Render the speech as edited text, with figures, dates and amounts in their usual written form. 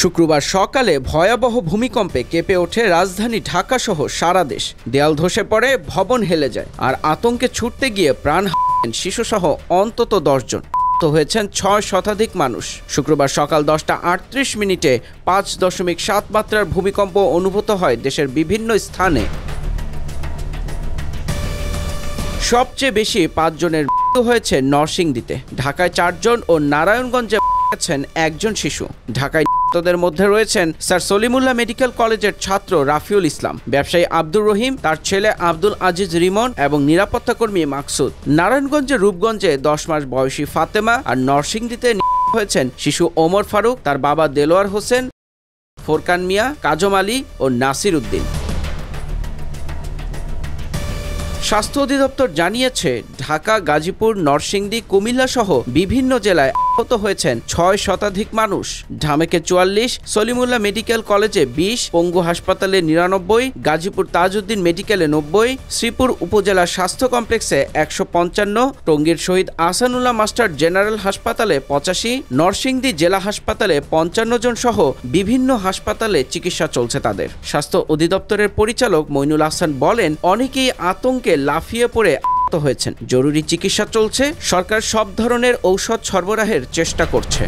শুক্রবার সকালে ভয়াবহ ভূমিকম্পে কেঁপে ওঠে রাজধানী ঢাকাসহ সারা দেশ। দেয়াল ধসে পড়ে, ভবন হেলে যায়, আর আতঙ্কে ছুটতে গিয়ে প্রাণ হারান শিশুসহ অন্তত 10 জন। হয়েছেন 6 শতাধিক মানুষ। শুক্রবার সকাল 10টা 38 মিনিটে 5.7 মাত্রার ভূমিকম্প অনুভূত হয় দেশের বিভিন্ন স্থানে। সবচেয়ে বেশি 5 জনের মৃত্যু হয়েছে নরসিংদীতে, ঢাকায় 4 জন ও নারায়ণগঞ্জে আছেন 1 জন শিশু। ঢাকায় নিহতদের মধ্যে রয়েছেন স্যার সলিমুল্লাহ মেডিকেল কলেজের ছাত্র রাফিউল ইসলাম, ব্যবসায়ী আব্দুর রহিম, তার ছেলে আব্দুল আজিজ রিমন এবং নিরাপত্তাকর্মী মাকসুদ। নারায়ণগঞ্জের রূপগঞ্জে 10 মাস বয়সী ফাতেমা, আর নরসিংদীতে নিহত হয়েছেন শিশু ওমর ফারুক, তার বাবা দেলোয়ার হোসেন, ফোরকান মিয়া, কাজম আলী ও নাসির উদ্দিন। স্বাস্থ্য অধিদপ্তর জানিয়েছে, ঢাকা, গাজীপুর, নরসিংদী, কুমিল্লা সহ বিভিন্ন জেলায় আহত হয়েছেন 6 শতাধিক মানুষ। ঢামেকে 44, সলিমুল্লাহ মেডিকেল কলেজে 20, পঙ্গু হাসপাতালে 99, গাজীপুর তাজউদ্দিন মেডিকেলে 90, শ্রীপুর উপজেলা স্বাস্থ্য কমপ্লেক্সে 155, টঙ্গীর শহীদ আহসানুল্লাহ মাস্টার জেনারেল হাসপাতালে 85, নরসিংদী জেলা হাসপাতালে 55 জন সহ বিভিন্ন হাসপাতালে চিকিৎসা চলছে তাদের। স্বাস্থ্য অধিদপ্তরের পরিচালক মইনুল আহসান বলেন, অনেকেই আতঙ্কে লাফিয়ে পড়ে আহত হয়েছেন। জরুরি চিকিৎসা চলছে, সরকার সব ধরনের ঔষধ সরবরাহের চেষ্টা করছে।